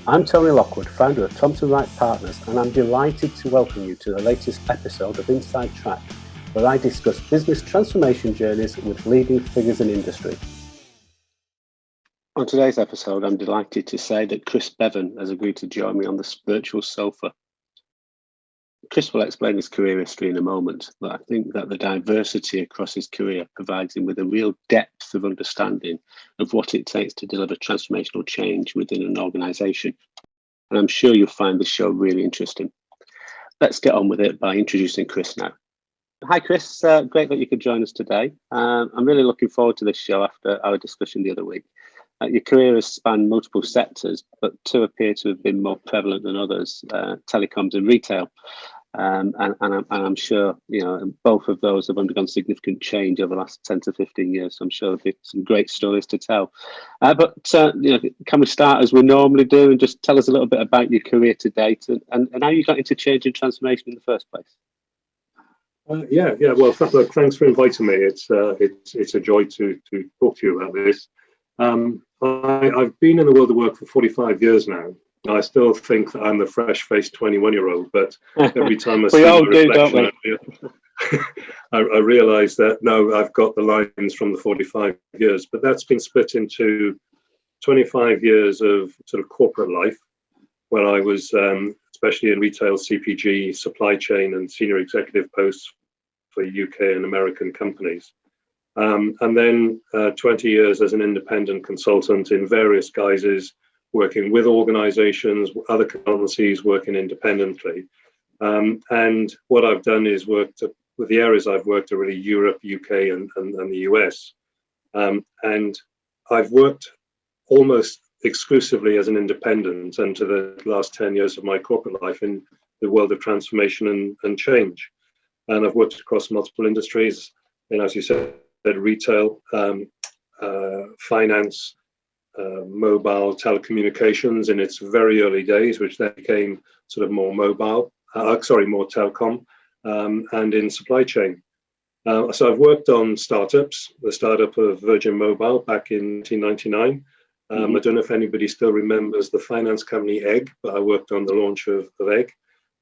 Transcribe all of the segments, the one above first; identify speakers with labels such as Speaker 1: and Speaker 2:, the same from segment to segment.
Speaker 1: I'm Tony Lockwood, founder of Thompson Wright Partners, and I'm delighted to welcome you to the latest episode of Inside Track, where I discuss business transformation journeys with leading figures in industry. On today's episode, I'm delighted to say that Chris Bevan has agreed to join me on this virtual sofa. Chris will explain his career history in a moment, but I think that the diversity across his career provides him with a real depth of understanding of what it takes to deliver transformational change within an organisation. And I'm sure you'll find this show really interesting. Let's get on with it by introducing Chris now. Hi, Chris. Great that you could join us today. I'm really looking forward to this show after our discussion the other week. Your career has spanned multiple sectors, but two appear to have been more prevalent than others, telecoms and retail. And I'm sure, both of those have undergone significant change over the last 10 to 15 years. So I'm sure there'll be some great stories to tell. But can we start as we normally do and just tell us a little bit about your career to date and how you got into change and transformation in the first place?
Speaker 2: Yeah. Well, thanks for inviting me. It's a joy to talk to you about this. I've been in the world of work for 45 years now. I still think that I'm the fresh-faced 21-year-old, but every time I see the reflection, I realise that no, I've got the lines from the 45 years. But that's been split into 25 years of sort of corporate life, where I was especially in retail, CPG, supply chain, and senior executive posts for UK and American companies. And then 20 years as an independent consultant in various guises, working with organizations, other consultancies, working independently. And what I've done is worked with the areas I've worked are really Europe, UK, and the US. And I've worked almost exclusively as an independent until the last 10 years of my corporate life in the world of transformation and change. And I've worked across multiple industries, and as you said, retail, finance, mobile telecommunications in its very early days, which then became sort of more more telecom, and in supply chain. So I've worked on startups, the startup of Virgin Mobile back in 1999. I don't know if anybody still remembers the finance company Egg, but I worked on the launch of Egg.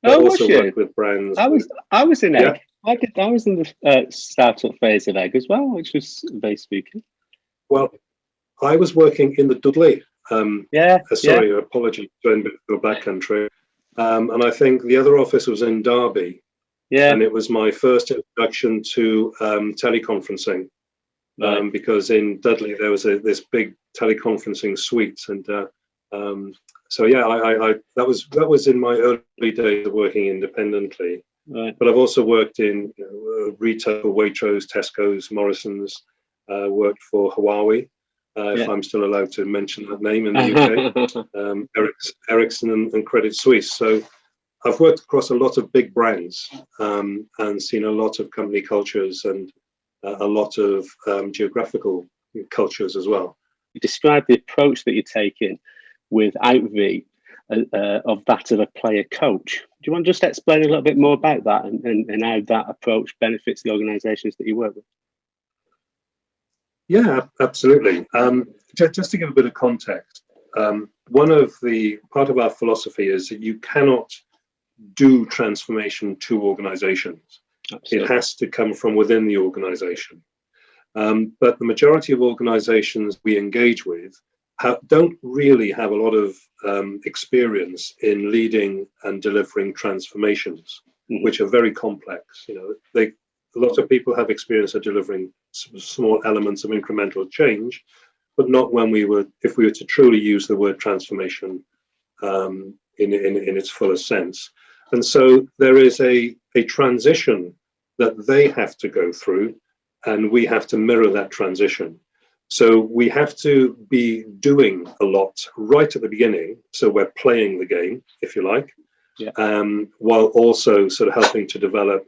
Speaker 2: I also worked with brands.
Speaker 1: I was in Egg. Yeah. I was in the startup phase of Egg as well, which was very spooky.
Speaker 2: Well, I was working in the Dudley. Apologies to go backcountry. And I think the other office was in Derby. Yeah. And it was my first introduction to teleconferencing. Right. Because in Dudley there was this big teleconferencing suite, and that was in my early days of working independently. Right. But I've also worked in retail, Waitrose, Tesco's, Morrison's. Worked for Huawei, if I'm still allowed to mention that name in the UK. Ericsson and Credit Suisse. So I've worked across a lot of big brands and seen a lot of company cultures and a lot of geographical cultures as well.
Speaker 1: You described the approach that you're taking with Outv of that of a player coach. Do you want to just explain a little bit more about that and how that approach benefits the organisations that you work with?
Speaker 2: Yeah, absolutely. Just to give a bit of context, part of our philosophy is that you cannot do transformation to organizations. Absolutely. It has to come from within the organization. But the majority of organizations we engage with don't really have a lot of experience in leading and delivering transformations, which are very complex. A lot of people have experience of delivering small elements of incremental change, but not if we were to truly use the word transformation in its fullest sense. And so there is a transition that they have to go through, and we have to mirror that transition. So we have to be doing a lot right at the beginning. So we're playing the game, if you like, while also sort of helping to develop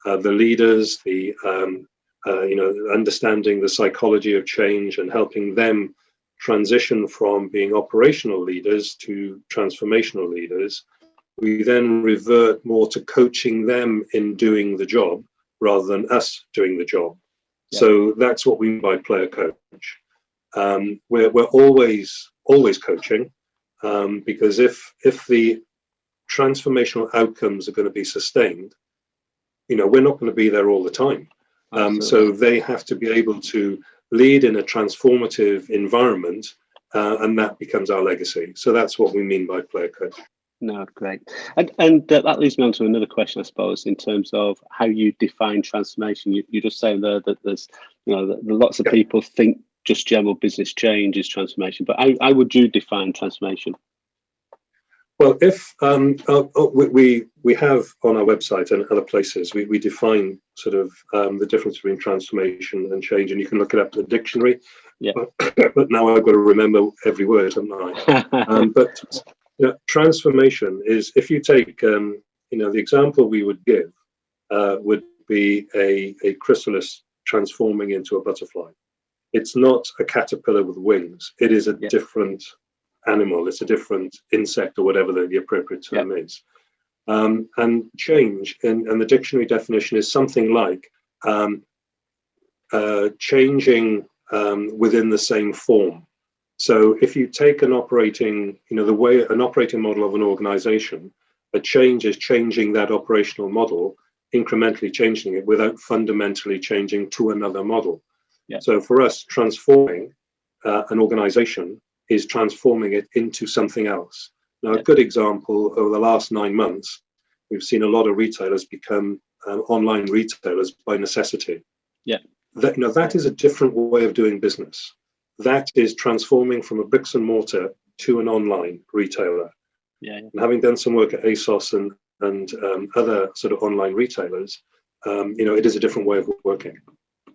Speaker 2: the leaders, understanding the psychology of change and helping them transition from being operational leaders to transformational leaders. We then revert more to coaching them in doing the job rather than us doing the job. Yeah. So that's what we mean by player coach. We're always coaching. because if the transformational outcomes are going to be sustained, we're not going to be there all the time. So they have to be able to lead in a transformative environment, and that becomes our legacy. So that's what we mean by player coach.
Speaker 1: No, great. And that leads me on to another question, I suppose, in terms of how you define transformation. You're just saying there that there's, that lots of people think just general business change is transformation, but how would you define transformation?
Speaker 2: Well, if we have on our website and other places, we define sort of the difference between transformation and change, and you can look it up in the dictionary.
Speaker 1: Yeah.
Speaker 2: But now I've got to remember every word, haven't I? But transformation is, if you take, the example we would give would be a chrysalis transforming into a butterfly. It's not a caterpillar with wings. It is a different animal. It's a different insect, or whatever the appropriate term is. And change, and the dictionary definition is something like changing within the same form. So if you take an operating, an operating model of an organization, a change is changing that operational model, incrementally changing it without fundamentally changing to another model. Yeah. So for us, transforming an organization is transforming it into something else. Now, a good example, over the last 9 months, we've seen a lot of retailers become online retailers by necessity. Yeah. That is a different way of doing business. That is transforming from a bricks and mortar to an online retailer. Yeah. And having done some work at ASOS and other sort of online retailers, it is a different way of working.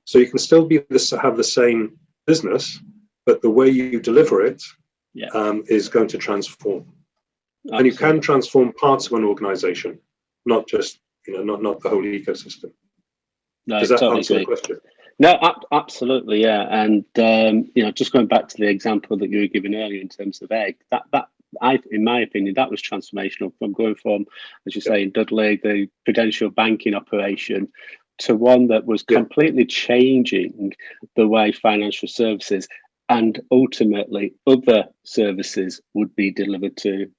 Speaker 2: So you can still have the same business, but the way you deliver it is going to transform. Absolutely. And you can transform parts of an organization, not just, not the whole ecosystem.
Speaker 1: No,
Speaker 2: does that
Speaker 1: totally
Speaker 2: answer the question?
Speaker 1: No, absolutely, yeah. And just going back to the example that you were giving earlier in terms of egg, in my opinion, that was transformational, from going from, as you say, in Dudley, the prudential banking operation, to one that was completely changing the way financial services and ultimately other services would be delivered to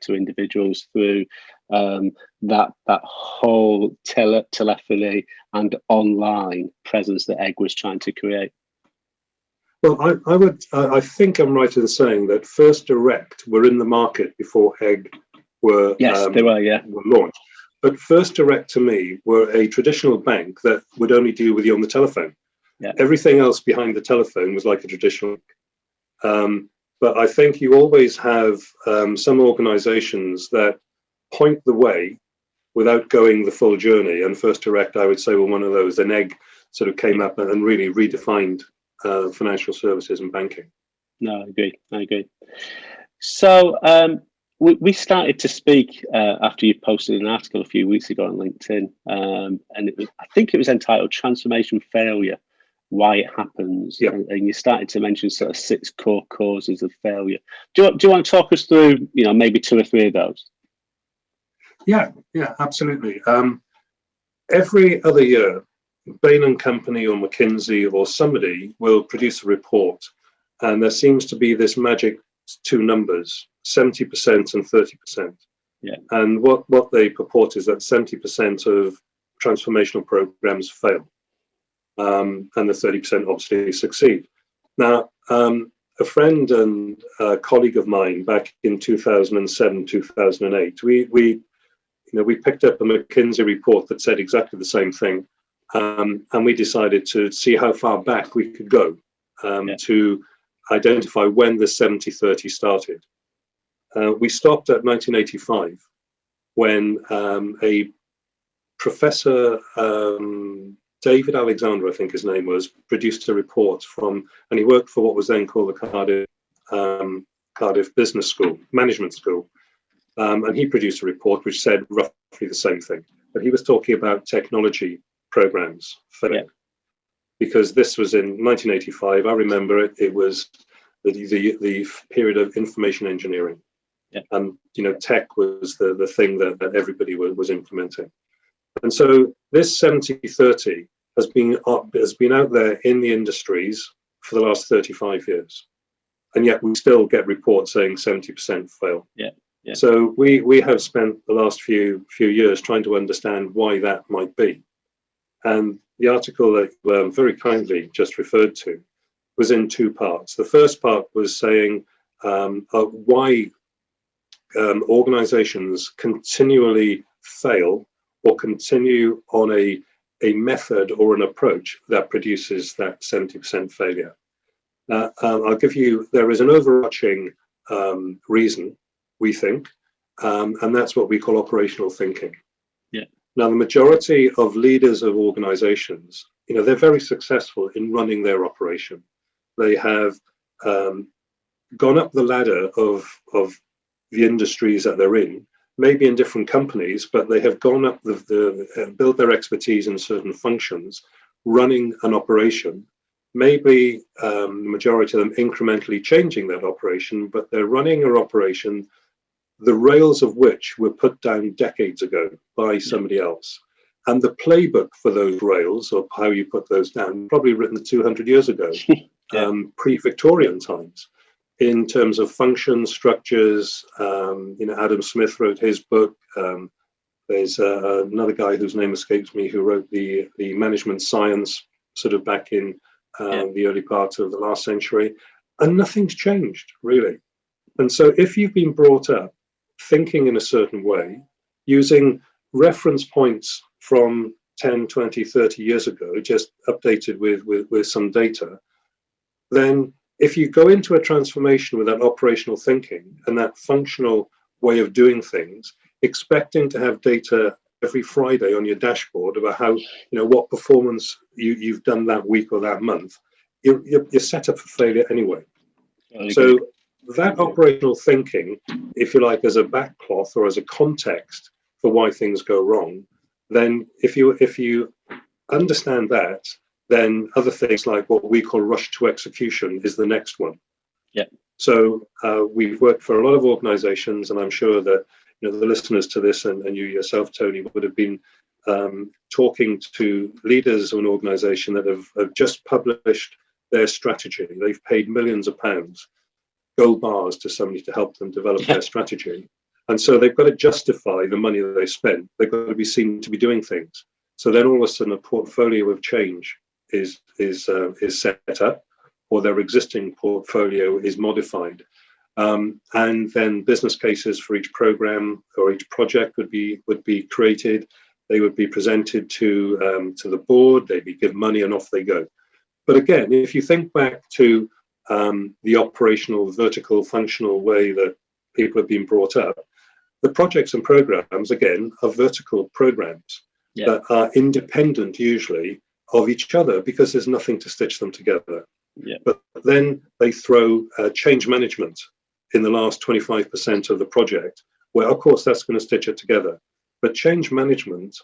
Speaker 1: individuals through that whole telephony and online presence that Egg was trying to create.
Speaker 2: Well, I think I'm right in saying that First Direct were in the market before Egg were were launched. But First Direct, to me, were a traditional bank that would only deal with you on the telephone. Yeah. Everything else behind the telephone was like a traditional. But I think you always have some organizations that point the way without going the full journey. And First Direct, I would say, were one of those. An Egg sort of came up and really redefined financial services and banking.
Speaker 1: No, I agree. So we started to speak after you posted an article a few weeks ago on LinkedIn, and I think it was entitled "Transformation Failure: Why It Happens." Yep. And you started to mention sort of 6 core causes of failure. Do you want to talk us through, maybe 2 or 3 of those?
Speaker 2: Yeah, absolutely. Every other year, Bain & Company or McKinsey or somebody will produce a report, and there seems to be this magic 2 numbers, 70% and 30%. Yeah. And what they purport is that 70% of transformational programs fail, and the 30% obviously succeed. Now, a friend and a colleague of mine back in 2007, 2008, we picked up a McKinsey report that said exactly the same thing. And we decided to see how far back we could go to identify when the 70-30 started. We stopped at 1985 when a professor, David Alexander, I think his name was, produced a report and he worked for what was then called the Cardiff Business School, Management School. And he produced a report which said roughly the same thing. But he was talking about technology programs failing, because this was in 1985. I remember it. It was the period of information engineering, and tech was the thing that everybody was implementing. And so this 70-30 has been out there in the industries for the last 35 years. and yet we still get reports saying 70% fail.
Speaker 1: Yeah.
Speaker 2: So we have spent the last few years trying to understand why that might be. And the article that very kindly just referred to was in two parts. The first part was saying why organizations continually fail or continue on a method or an approach that produces that 70% failure. I'll give you, there is an overarching reason, we think, and that's what we call operational thinking.
Speaker 1: Yeah.
Speaker 2: Now, the majority of leaders of organizations, they're very successful in running their operation. They have gone up the ladder of the industries that they're in, maybe in different companies, but they have gone up built their expertise in certain functions, running an operation. Maybe the majority of them incrementally changing that operation, but they're running an operation, the rails of which were put down decades ago by somebody else. And the playbook for those rails, or how you put those down, probably written 200 years ago, pre-Victorian times, in terms of function, structures. Adam Smith wrote his book. There's another guy whose name escapes me who wrote the management science sort of back in the early part of the last century. And nothing's changed, really. And so if you've been brought up thinking in a certain way, using reference points from 10, 20, 30 years ago, just updated with some data, then if you go into a transformation with that operational thinking and that functional way of doing things, expecting to have data every Friday on your dashboard about how, what performance you've done that week or that month, you're set up for failure anyway. So that operational thinking, if you like, as a backcloth or as a context for why things go wrong, then if you understand that, then other things like what we call rush to execution is the next one.
Speaker 1: Yeah.
Speaker 2: So we've worked for a lot of organizations, and I'm sure that the listeners to this and you yourself, Tony, would have been talking to leaders of an organization that have just published their strategy. They've paid millions of pounds, gold bars, to somebody to help them develop their strategy. And so they've got to justify the money that they spent. They've got to be seen to be doing things. So then all of a sudden a portfolio of change is set up, or their existing portfolio is modified. And then business cases for each program or each project would be created. They would be presented to the board. They'd be given money, and off they go. But again, if you think back to the operational, vertical, functional way that people have been brought up, the projects and programs, again, are vertical programs that are independent usually of each other because there's nothing to stitch them together.
Speaker 1: Yeah.
Speaker 2: But then they throw change management in the last 25% of the project, where of course that's going to stitch it together. But change management,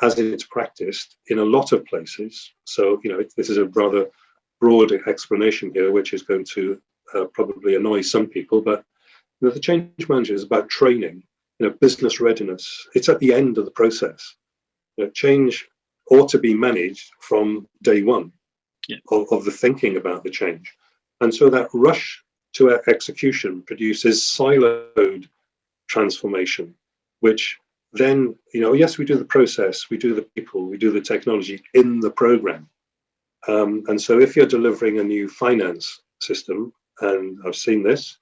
Speaker 2: as it's practiced in a lot of places, so this is a rather broad explanation here, which is going to probably annoy some people, but the change management is about training, business readiness. It's at the end of the process. Change ought to be managed from day one of the thinking about the change. And so that rush to execution produces siloed transformation, which then, yes, we do the process, we do the people, we do the technology in the program. And so if you're delivering a new finance system, and I've seen this,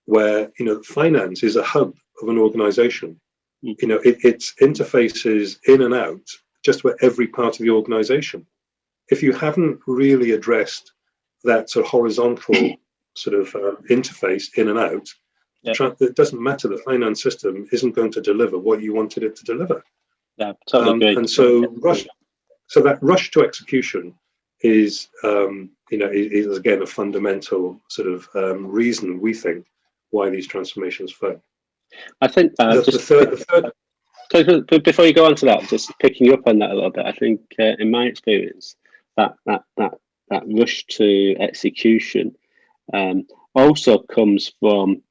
Speaker 2: where, finance is a hub of an organization, its interfaces in and out just about every part of the organization. If you haven't really addressed that sort of horizontal sort of interface in and out, it doesn't matter. The finance system isn't going to deliver what you wanted it to deliver.
Speaker 1: Yeah, totally agree.
Speaker 2: And so that rush to execution is again a fundamental sort of reason, we think, why these transformations fail.
Speaker 1: I think before you go on to that, just picking up on that a little bit, I think in my experience, that rush to execution also comes from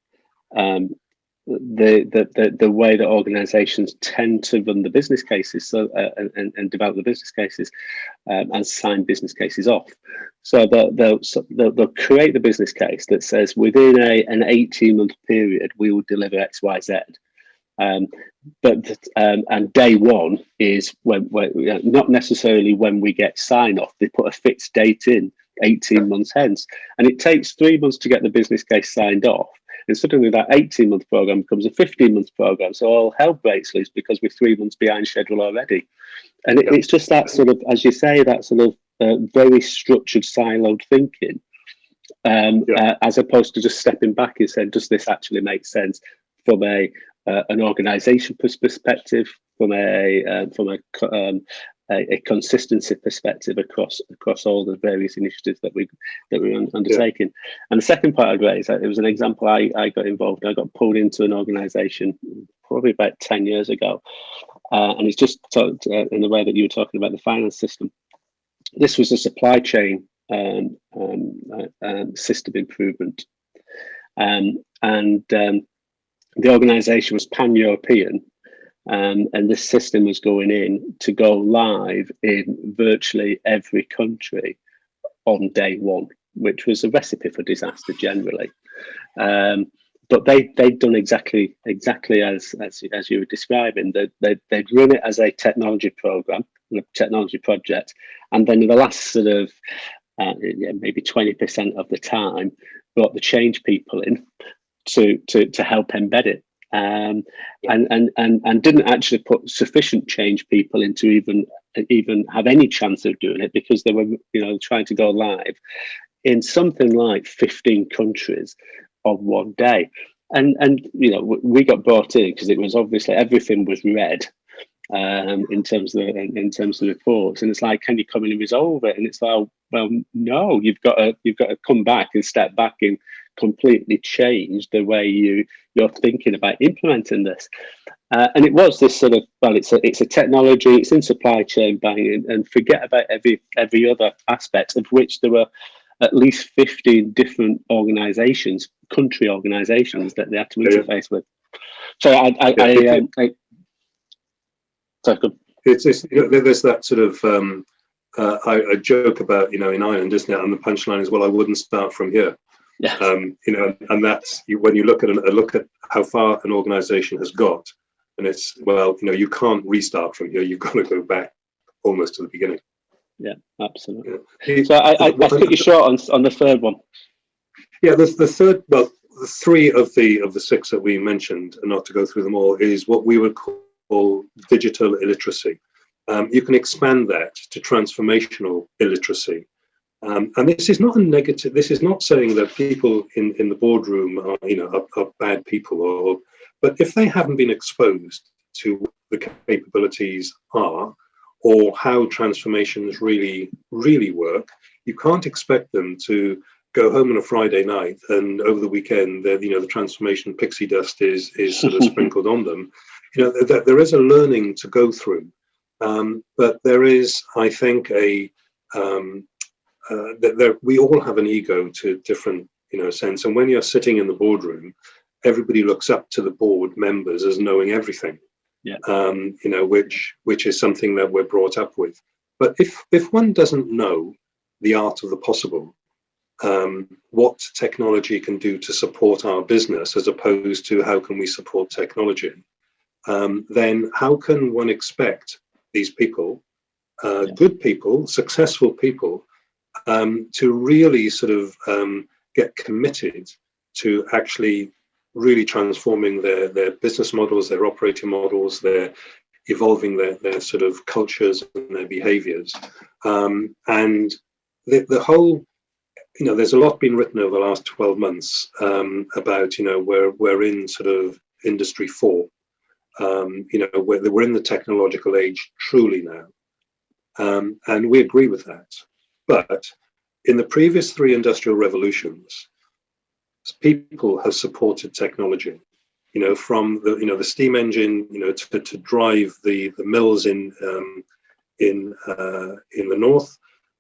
Speaker 1: the way that organisations tend to run the business cases, so and develop the business cases, and sign business cases off. So they'll create the business case that says within an 18-month period we will deliver X, Y, Z. And day one is when not necessarily when we get sign off. They put a fixed date in 18 months hence, and it takes 3 months to get the business case signed off. And suddenly that 18-month program becomes a 15-month program. So all hell breaks loose because we're 3 months behind schedule already. And it's just that sort of, as you say, that sort of very structured, siloed thinking, as opposed to just stepping back and saying, does this actually make sense from an organisation perspective, from a consistency perspective across all the various initiatives that we're undertaking. Yeah. And the second part I'd raise, it was an example I got involved in. I got pulled into an organisation probably about 10 years ago, and it's just talked in the way that you were talking about the finance system. This was a supply chain system improvement, and the organisation was pan-European, and this system was going in to go live in virtually every country on day one, which was a recipe for disaster generally. But they'd done exactly as you were describing. They'd run it as a technology program, a technology project, and then in the last sort of maybe 20% of the time, brought the change people in to help embed it, and didn't actually put sufficient change people in to even have any chance of doing it, because they were trying to go live in something like 15 countries on one day, and we got brought in because it was obviously everything was red in terms of the reports, and it's like, can you come in and resolve it? And it's like, well, no, you've got to come back and step back and completely change the way you're thinking about implementing this. And it was this sort of, well, it's a technology, it's in supply chain buying, and forget about every other aspect, of which there were at least 15 different organizations, country organizations, that they had to interface with. So
Speaker 2: there's that sort of I joke about, in Ireland, isn't it? And the punchline is, well, I wouldn't start from here.
Speaker 1: Yeah.
Speaker 2: And that's when you look at how far an organization has got, and it's, well, you can't restart from here. You've got to go back almost to the beginning.
Speaker 1: Yeah, absolutely. Yeah. So I cut you short on the third one.
Speaker 2: Yeah, the third, well, the three of the six that we mentioned, and not to go through them all, is what we would call digital illiteracy. You can expand that to transformational illiteracy. And this is not a negative. This is not saying that people in the boardroom are bad people, but if they haven't been exposed to what the capabilities are, or how transformations really work, you can't expect them to go home on a Friday night and over the weekend, the transformation pixie dust is sort of sprinkled on them. There is a learning to go through, but there is, I think, we all have an ego to different, sense. And when you're sitting in the boardroom, everybody looks up to the board members as knowing everything.
Speaker 1: Yeah.
Speaker 2: Which is something that we're brought up with. But if one doesn't know the art of the possible, what technology can do to support our business, as opposed to how can we support technology, then how can one expect these people, good people, successful people, to really sort of get committed to actually really transforming their business models, their operating models, their evolving their sort of cultures and their behaviors. And the whole, there's a lot been written over the last 12 months about, we're in sort of industry 4. We're in the technological age truly now. And we agree with that. But in the previous 3 industrial revolutions, people have supported technology, from the steam engine, to drive the mills in the north.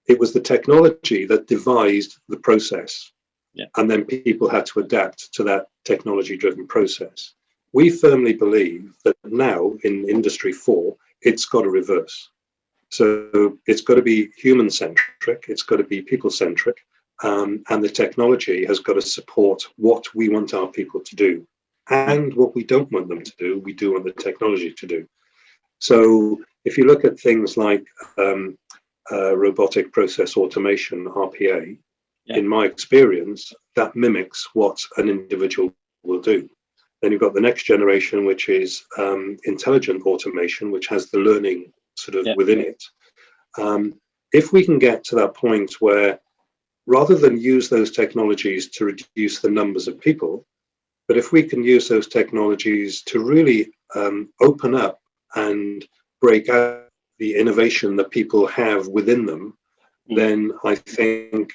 Speaker 2: It was the technology that devised the process, and then people had to adapt to that technology-driven process. We firmly believe that now in Industry 4, it's got to reverse. So it's got to be human-centric, it's got to be people-centric, and the technology has got to support what we want our people to do. And what we don't want them to do, we do want the technology to do. So if you look at things like robotic process automation, RPA, in my experience, that mimics what an individual will do. Then you've got the next generation, which is intelligent automation, which has the learning sort of within it. If we can get to that point where, rather than use those technologies to reduce the numbers of people, but if we can use those technologies to really open up and break out the innovation that people have within them, then I think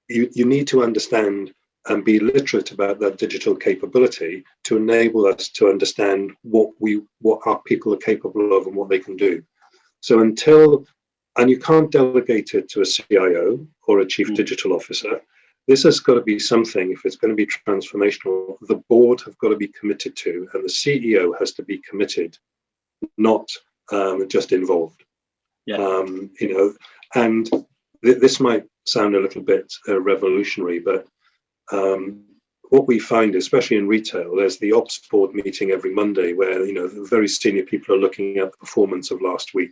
Speaker 2: you need to understand and be literate about that digital capability to enable us to understand what our people are capable of and what they can do. So and you can't delegate it to a CIO or a chief digital officer. This has got to be something, if it's going to be transformational, the board have got to be committed to, and the CEO has to be committed, not just involved. And this might sound a little bit revolutionary, but what we find, especially in retail, there's the ops board meeting every Monday where the very senior people are looking at the performance of last week.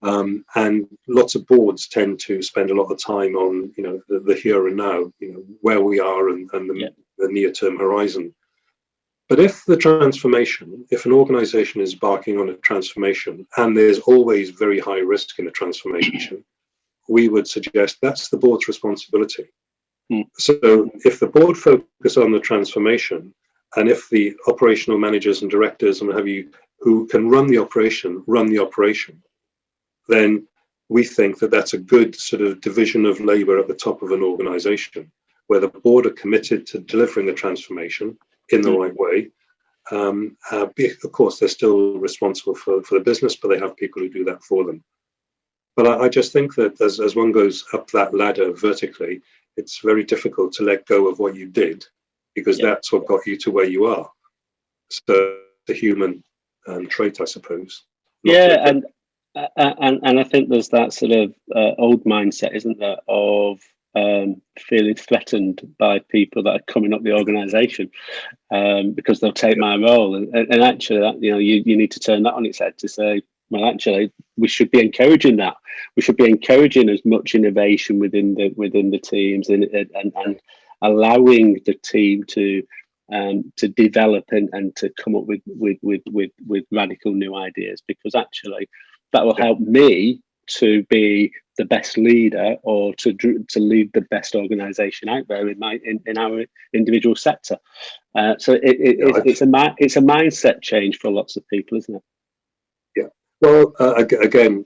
Speaker 2: And lots of boards tend to spend a lot of time on the here and now, where we are and the near-term horizon. But if an organization is embarking on a transformation, and there's always very high risk in a transformation, we would suggest that's the board's responsibility. So if the board focus on the transformation, and if the operational managers and directors and what have you who can run the operation, then we think that that's a good sort of division of labor at the top of an organization, where the board are committed to delivering the transformation in the right way. Of course, they're still responsible for the business, but they have people who do that for them. But I just think that as one goes up that ladder vertically, it's very difficult to let go of what you did, because that's what got you to where you are. So the human trait, I suppose.
Speaker 1: And I think there's that sort of old mindset, isn't there, of feeling threatened by people that are coming up the organisation because they'll take my role, and actually, that, you need to turn that on its head to say, well, actually, we should be encouraging that. We should be encouraging as much innovation within the teams and allowing the team to develop and to come up with radical new ideas, because actually that will help me to be the best leader, or to lead the best organisation out there in our individual sector. So it's a mindset change for lots of people, isn't it?
Speaker 2: Yeah. Well, again,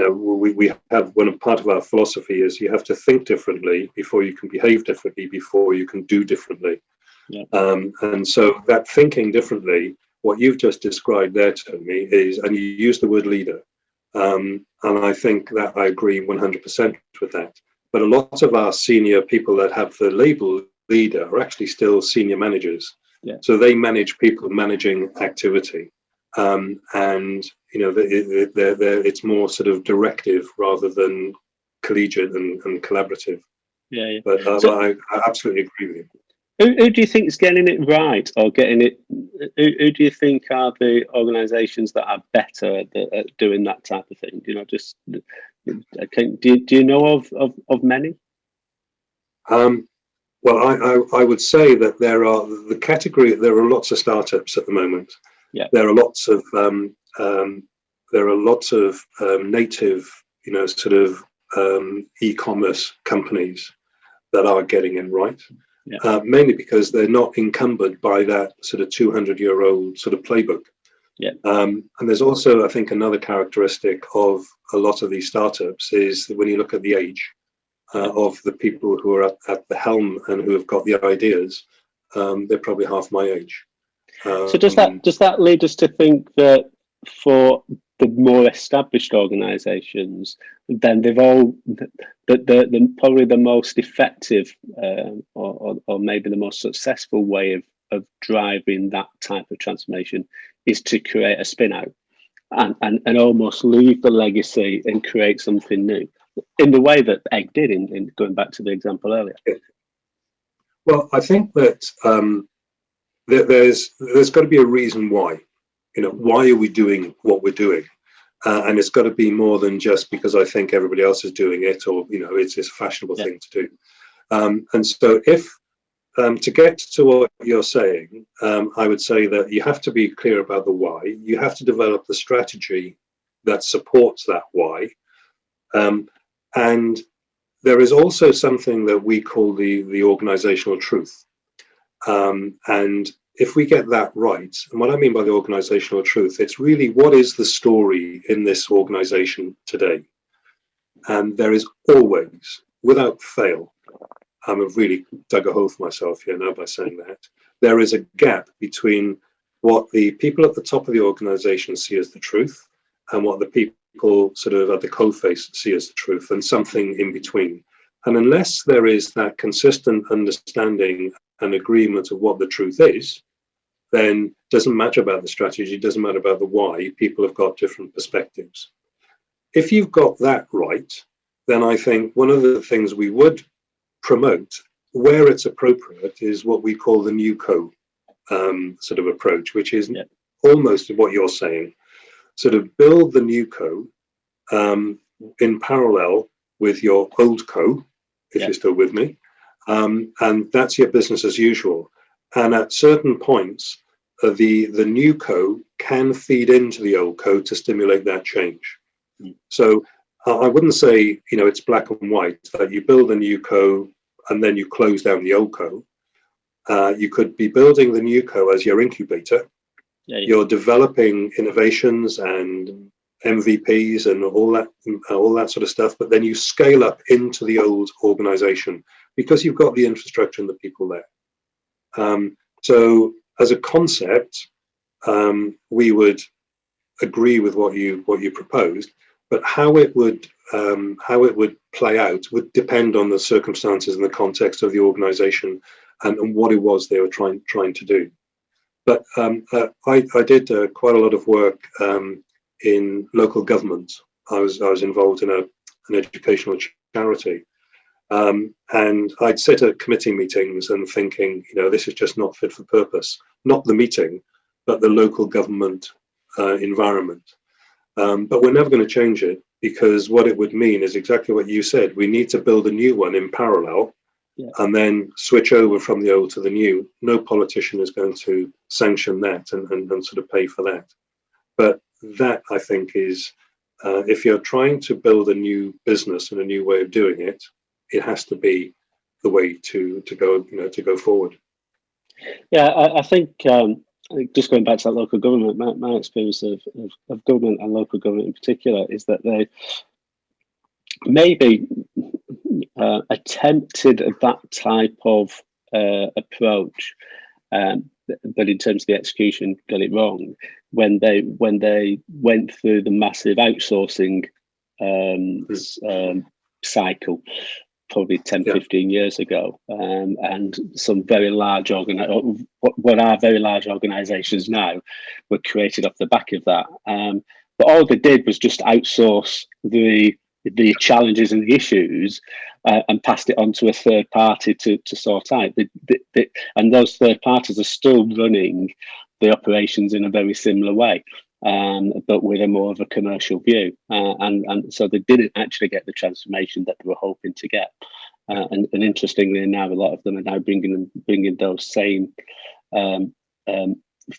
Speaker 2: we have part of our philosophy is you have to think differently before you can behave differently, before you can do differently. Yeah. And so that thinking differently, what you've just described there to me is, and you use the word leader, and I think that I agree 100% with that. But a lot of our senior people that have the label leader are actually still senior managers. Yeah. So they manage people managing activity. And it's more sort of directive rather than collegiate and collaborative. Yeah. But I absolutely agree with you.
Speaker 1: Who do you think is getting it right, or getting it? Who do you think are the organisations that are better at doing that type of thing? Do you know of many?
Speaker 2: Well, I would say that there are lots of startups at the moment. Yeah. There are lots of native, sort of e-commerce companies that are getting it right. Yeah. Mainly because they're not encumbered by that sort of 200-year-old sort of playbook. Yeah. And there's also, I think, another characteristic of a lot of these startups is that when you look at the age of the people who are at the helm and who have got the ideas, they're probably half my age.
Speaker 1: So does that lead us to think that for the more established organisations, then they've all probably the most effective or maybe the most successful way of driving that type of transformation is to create a spin out and almost leave the legacy and create something new in the way that Egg did in going back to the example earlier.
Speaker 2: Well, I think that there's got to be a reason why. Why are we doing what we're doing? And it's got to be more than just because I think everybody else is doing it, or it's a fashionable thing to do. And so, if to get to what you're saying, I would say that you have to be clear about the why. You have to develop the strategy that supports that why. And there is also something that we call the organizational truth. And if we get that right, and what I mean by the organizational truth, it's really what is the story in this organization today? And there is always, without fail, I've really dug a hole for myself here now by saying that, there is a gap between what the people at the top of the organization see as the truth and what the people sort of at the coalface see as the truth, and something in between. And unless there is that consistent understanding and agreement of what the truth is, then it doesn't matter about the strategy, it doesn't matter about the why. People have got different perspectives. If you've got that right, then I think one of the things we would promote, where it's appropriate, is what we call the new co sort of approach, which is almost what you're saying. Sort of build the new co in parallel with your old co, if you're still with me, and that's your business as usual. And at certain points, the new co can feed into the old co to stimulate that change. So I wouldn't say it's black and white, that you build a new co and then you close down the old co. You could be building the new co as your incubator. You're developing innovations and MVPs and all that sort of stuff, but then you scale up into the old organization because you've got the infrastructure and the people there. So as a concept, we would agree with what you proposed, but how it would play out would depend on the circumstances and the context of the organization and what it was they were trying to do. But I did quite a lot of work in local government. I was involved in an educational charity, and I'd sit at committee meetings and thinking, this is just not fit for purpose. Not the meeting, but the local government environment. But we're never going to change it, because what it would mean is exactly what you said. We need to build a new one in parallel, and then switch over from the old to the new. No politician is going to sanction that and sort of pay for that. But that, I think, is if you're trying to build a new business and a new way of doing it, it has to be the way to go forward.
Speaker 1: Yeah, I think just going back to that local government, my experience of government and local government in particular is that they maybe attempted that type of approach, but in terms of the execution, got it wrong when they went through the massive outsourcing cycle, probably 10, 15 years ago, and some very large what are very large organizations now were created off the back of that. But all they did was just outsource the challenges and the issues and passed it on to a third party to sort out. And those third parties are still running the operations in a very similar way, but with a more of a commercial view. And so they didn't actually get the transformation that they were hoping to get. And interestingly, now a lot of them are now bringing those same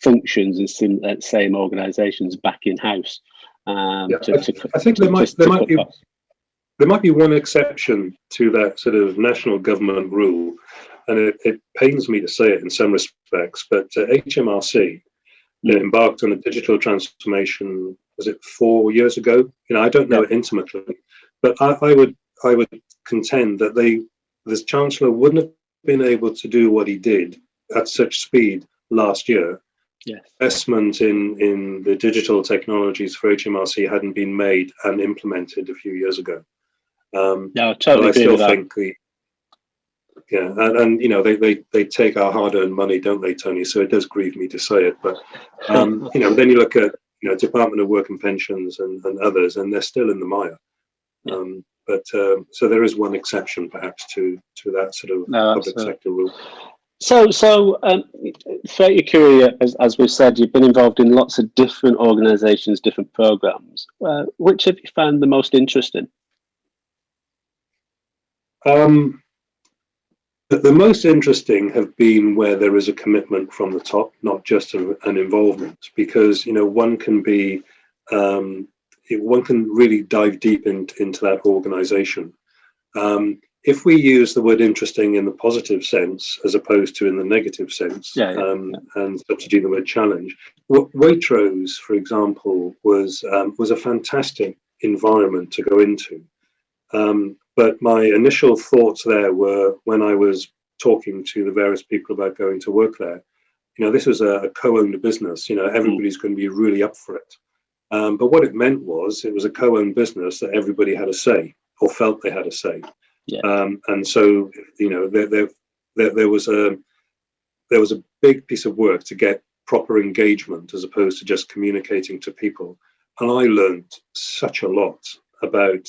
Speaker 1: functions and same organisations back in house. I think there
Speaker 2: might be one exception to that sort of national government rule, and it pains me to say it in some respects, but HMRC embarked on a digital transformation, was it 4 years ago? I don't know it intimately, but I would contend that the Chancellor wouldn't have been able to do what he did at such speed last year. Investment in the digital technologies for HMRC hadn't been made and implemented a few years ago.
Speaker 1: I totally agree with that.
Speaker 2: Yeah, and you know, they take our hard-earned money, don't they, Tony? So it does grieve me to say it, but you know, then you look at, you know, Department of Work and Pensions and others, and they're still in the mire. But so there is one exception, perhaps, to that sort of public sector rule.
Speaker 1: So throughout your career, as we've said, you've been involved in lots of different organisations, different programs. Which have you found the most interesting?
Speaker 2: The most interesting have been where there is a commitment from the top, not just an involvement, because, you know, one can really dive deep into that organisation. If we use the word interesting in the positive sense as opposed to in the negative sense, and substitute the word challenge, Waitrose, for example, was a fantastic environment to go into. But my initial thoughts there were, when I was talking to the various people about going to work there, you know, this was a co-owned business. You know, everybody's going to be really up for it. But what it meant was it was a co-owned business that everybody had a say, or felt they had a say. And so, you know, there was a big piece of work to get proper engagement as opposed to just communicating to people. And I learned such a lot about,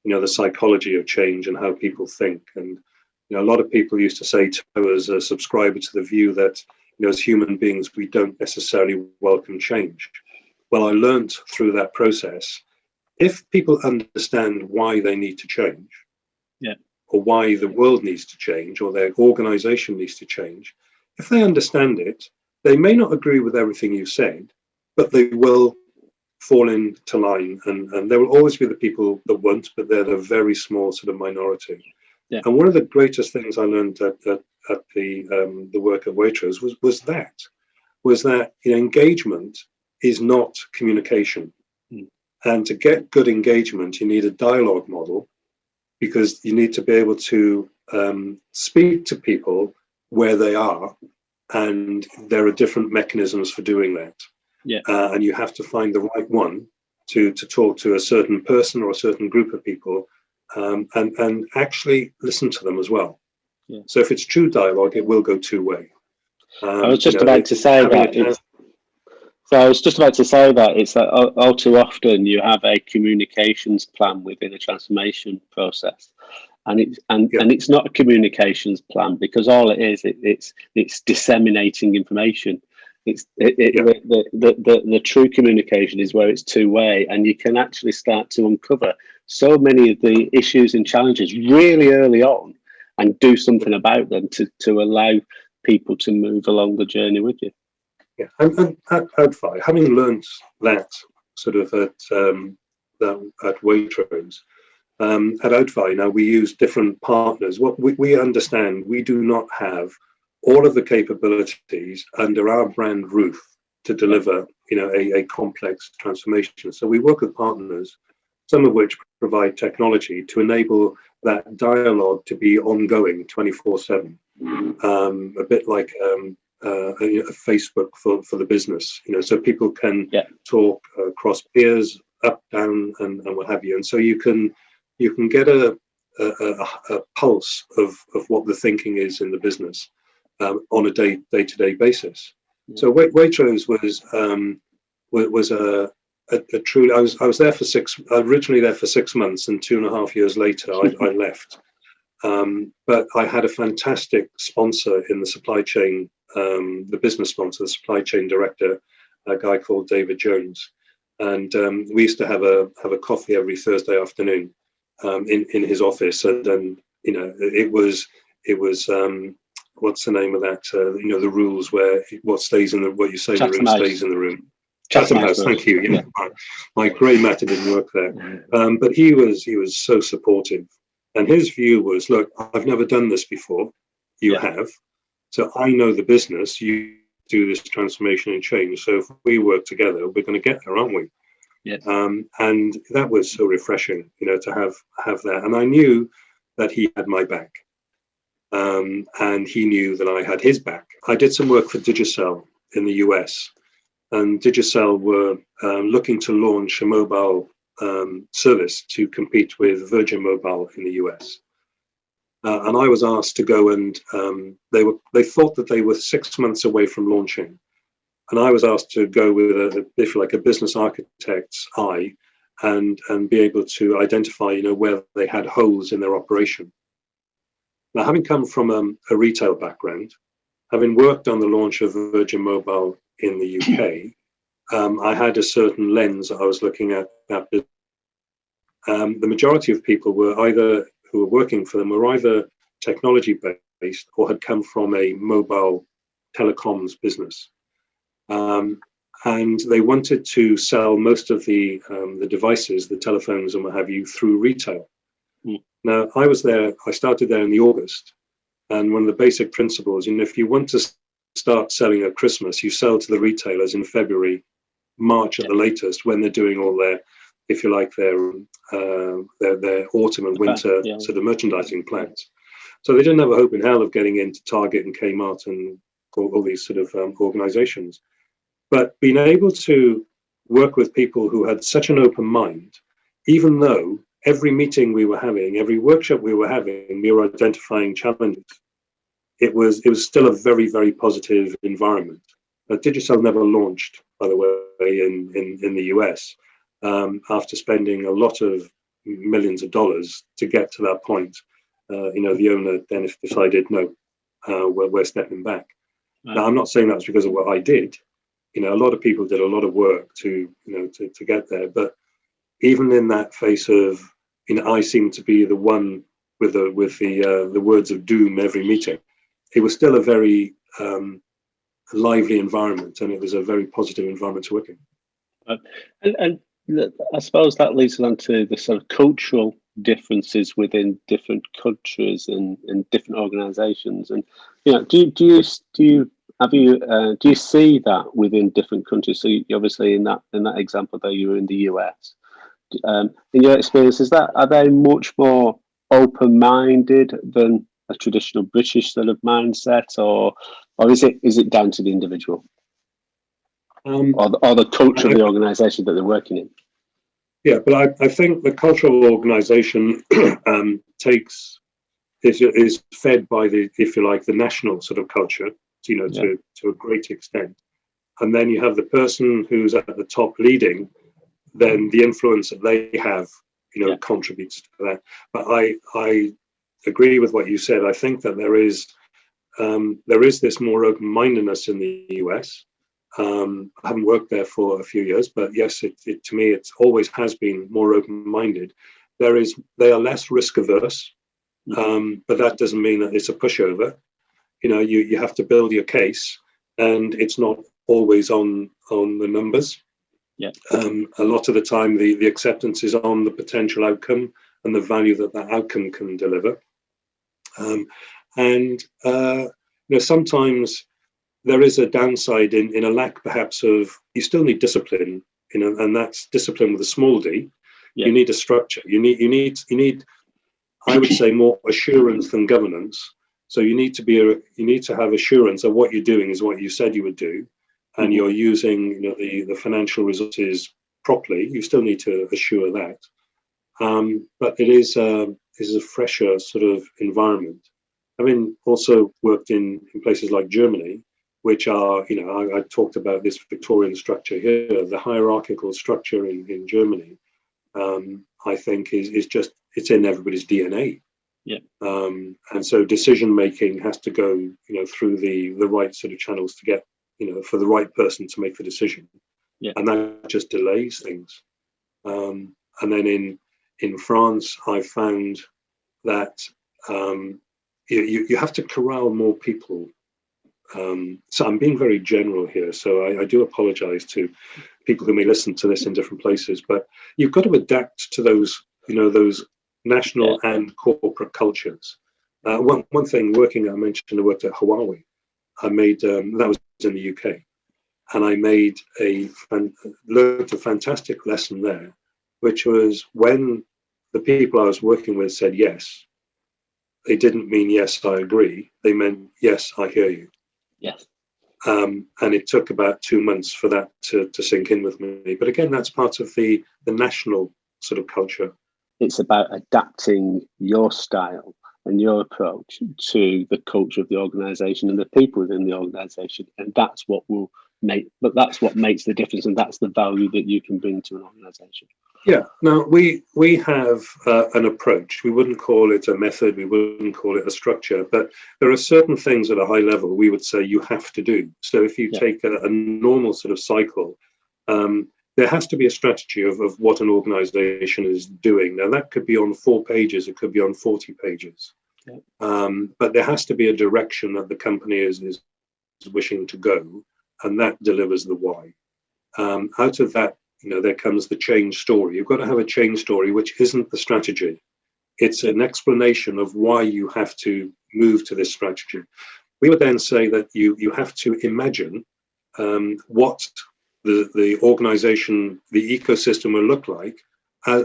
Speaker 2: you know, the psychology of change and how people think. And, you know, a lot of people used to say to us, a subscriber to the view that, you know, as human beings, we don't necessarily welcome change. Well, I learned through that process, if people understand why they need to change, or why the world needs to change, or their organization needs to change, if they understand it, they may not agree with everything you've said, but they will fall into line, and there will always be the people that won't, but they're the very small sort of minority. And one of the greatest things I learned at the work at Waitrose was that, you know, engagement is not communication. And to get good engagement, you need a dialogue model, because you need to be able to speak to people where they are, and there are different mechanisms for doing that. And you have to find the right one to talk to a certain person or a certain group of people, and actually listen to them as well. So if it's true dialogue, it will go two-way.
Speaker 1: I was just about to say that. So I was just about to say that it's that all too often you have a communications plan within a transformation process, and it's not a communications plan, because all it is, it's disseminating information. The true communication is where it's two-way, and you can actually start to uncover so many of the issues and challenges really early on, and do something about them to allow people to move along the journey with you.
Speaker 2: And at Outfi, having learnt that sort of at Waitrose, at Outfi now we use different partners. What we understand, we do not have all of the capabilities under our brand roof to deliver, you know, a complex transformation. So we work with partners, some of which provide technology to enable that dialogue to be ongoing 24/7, a bit like a Facebook for the business, you know, so people can talk across peers, up, down, and what have you. And so you can get a pulse of what the thinking is in the business on a day-to-day basis. So Waitrose was a true. I was there for originally there for 6 months, and 2.5 years later I left. But I had a fantastic sponsor in the supply chain, the business sponsor, the supply chain director, a guy called David Jones, and we used to have a coffee every Thursday afternoon in his office, and then, you know, it was what's the name of that? You know, the rules where what stays in the what you say in the room stays in the room. Chatham House, thank you. Yeah. My grey matter didn't work there, but he was so supportive. And his view was, look, I've never done this before. You have. So I know the business. You do this transformation and change. So if we work together, we're going to get there, aren't we? And that was so refreshing, you know, to have that. And I knew that he had my back. And he knew that I had his back. I did some work for Digicel in the US. And Digicel were looking to launch a mobile service to compete with Virgin Mobile in the US. And I was asked to go and they thought that they were 6 months away from launching. And I was asked to go with if you like, a business architect's eye and be able to identify, where they had holes in their operation. Now, having come from a retail background, having worked on the launch of Virgin Mobile in the UK, I had a certain lens I was looking at that. The majority of people who were working for them were either technology based or had come from a mobile telecoms business. And they wanted to sell most of the devices, the telephones and what have you, through retail. Now, I started there in the August, and one of the basic principles, if you want to start selling at Christmas, you sell to the retailers in February, March at the latest, when they're doing all their, if you like, their autumn and winter sort of merchandising plans. So they didn't have a hope in hell of getting into Target and Kmart and all these sort of organizations. But being able to work with people who had such an open mind, even though every meeting we were having, every workshop we were having, we were identifying challenges, it was still a very, very positive environment. Digicel never launched, by the way, in the US, after spending a lot of millions of dollars to get to that point. The owner then decided, no, we're stepping back. Right. Now, I'm not saying that's because of what I did. A lot of people did a lot of work to get there. But even in that face of, I seem to be the one with the words of doom every meeting, it was still a very lively environment, and it was a very positive environment to work in.
Speaker 1: And I suppose that leads on to the sort of cultural differences within different countries and different organisations. And do you see that within different countries? So you obviously in that example there, you were in the US. In your experience, are they much more open-minded than a traditional British sort of mindset, or is it down to the individual, or the culture of the organisation that they're working in?
Speaker 2: Yeah, but I think the cultural organisation is fed by the, if you like, the national sort of culture, to a great extent, and then you have the person who's at the top leading. Then the influence that they have, contributes to that. But I agree with what you said. I think that there is this more open-mindedness in the US. I haven't worked there for a few years, but yes, to me, it always has been more open-minded. They are less risk-averse, but that doesn't mean that it's a pushover. You have to build your case, and it's not always on the numbers. Yeah. A lot of the time, the acceptance is on the potential outcome and the value that outcome can deliver. Sometimes there is a downside in a lack, perhaps, of, you still need discipline, and that's discipline with a small d. Yeah. You need a structure. You need, I would say, more assurance than governance. So you need to have assurance that what you're doing is what you said you would do. And you're using the financial resources properly. You still need to assure that, but it is a fresher sort of environment. Having also worked in places like Germany, which are, I talked about this Victorian structure here, the hierarchical structure in Germany. I think is just, it's in everybody's DNA. Yeah. And so decision making has to go through the right sort of channels to get, for the right person to make the decision. Yeah. And that just delays things. And then in France, I found that you have to corral more people. So I'm being very general here, so I do apologize to people who may listen to this in different places, but you've got to adapt to those national and corporate cultures. One thing, I mentioned I worked at Huawei. I made, that was in the UK, and I learned a fantastic lesson there, which was when the people I was working with said yes, they didn't mean yes, I agree. They meant yes, I hear you. Yes. And it took about 2 months for that to sink in with me. But again, that's part of the national sort of culture.
Speaker 1: It's about adapting your style and your approach to the culture of the organisation and the people within the organisation, and that's what makes the difference, and that's the value that you can bring to an organisation.
Speaker 2: Yeah. Now we have an approach. We wouldn't call it a method. We wouldn't call it a structure. But there are certain things at a high level we would say you have to do. So if you take a normal sort of cycle, there has to be a strategy of what an organisation is doing. Now that could be on 4 pages. It could be on 40 pages. But there has to be a direction that the company is wishing to go, and that delivers the why. Out of that, there comes the change story. You've got to have a change story, which isn't the strategy. It's an explanation of why you have to move to this strategy. We would then say that you have to imagine what the organization, the ecosystem will look like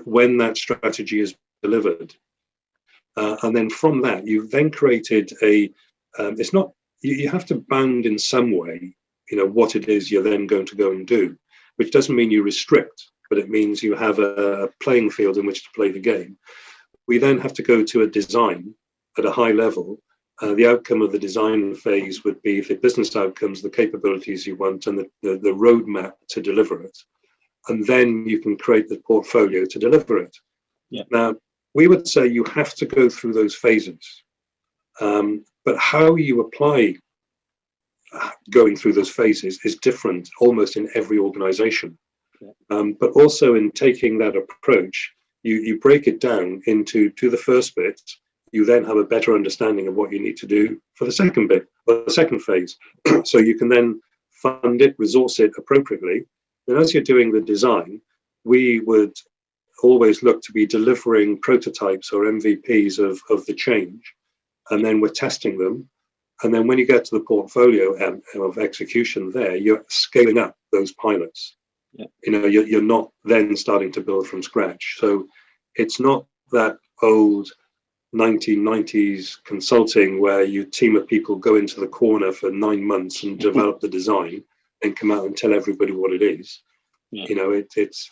Speaker 2: when that strategy is delivered. And then from that, you've then created it's not, you have to bound in some way, what it is you're then going to go and do, which doesn't mean you restrict, but it means you have a playing field in which to play the game. We then have to go to a design at a high level. The outcome of the design phase would be the business outcomes, the capabilities you want, and the roadmap to deliver it. And then you can create the portfolio to deliver it. Yeah. Now, we would say you have to go through those phases. But how you apply going through those phases is different almost in every organization. But also in taking that approach, you break it down into the first bit. You then have a better understanding of what you need to do for the second bit, or the second phase. So you can then fund it, resource it appropriately. And as you're doing the design, we would always look to be delivering prototypes or MVPs of the change. And then we're testing them. And then when you get to the portfolio of execution there, you're scaling up those pilots. Yeah. You're not then starting to build from scratch. So it's not that old 1990s consulting where you team of people go into the corner for 9 months and develop the design and come out and tell everybody what it is. Yeah. It's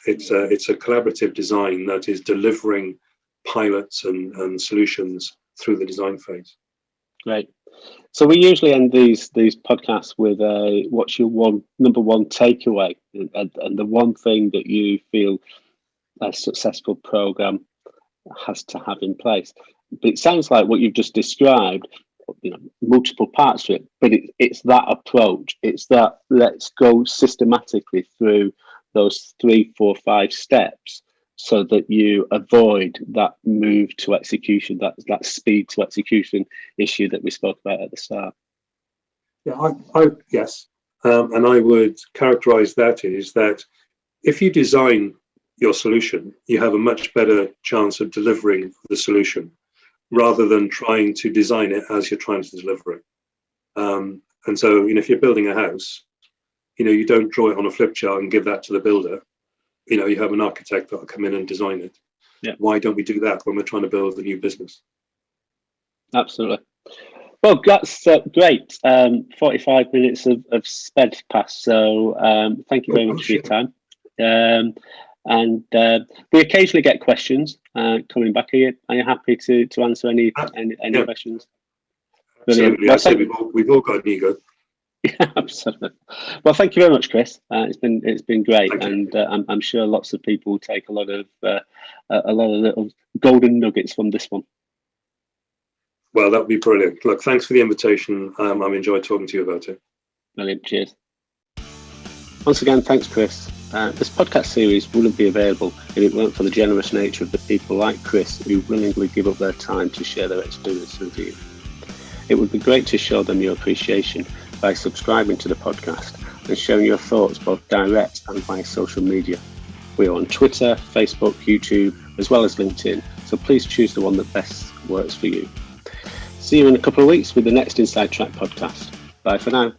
Speaker 2: a collaborative design that is delivering pilots and solutions through the design phase.
Speaker 1: Great. So we usually end these podcasts with what's your number one takeaway, and the one thing that you feel a successful program has to have in place. But it sounds like what you've just described, multiple parts to it, but it's that approach. It's that let's go systematically through those 3, 4, 5 steps so that you avoid that move to execution, that speed to execution issue that we spoke about at the start.
Speaker 2: Yeah, yes. And I would characterize that is that if you design your solution, you have a much better chance of delivering the solution rather than trying to design it as you're trying to deliver it. And so, if you're building a house, you don't draw it on a flip chart and give that to the builder. You have an architect that will come in and design it. Yeah. Why don't we do that when we're trying to build a new business?
Speaker 1: Absolutely. Well, that's great. 45 minutes of sped past. So thank you very much for your time. And we occasionally get questions coming back. Are you happy to answer any questions?
Speaker 2: Absolutely. I say we've all got an ego.
Speaker 1: Yeah, absolutely. Well, thank you very much, Chris. It's been great, and I'm sure lots of people will take a lot of little golden nuggets from this one.
Speaker 2: Well, that would be brilliant. Look, thanks for the invitation. I've enjoyed talking to you about it.
Speaker 1: Brilliant. Cheers. Once again, thanks, Chris. This podcast series wouldn't be available if it weren't for the generous nature of the people like Chris who willingly give up their time to share their experience with you. It would be great to show them your appreciation by subscribing to the podcast and sharing your thoughts both direct and via social media. We're on Twitter, Facebook, YouTube, as well as LinkedIn, so please choose the one that best works for you. See you in a couple of weeks with the next Inside Track podcast. Bye for now.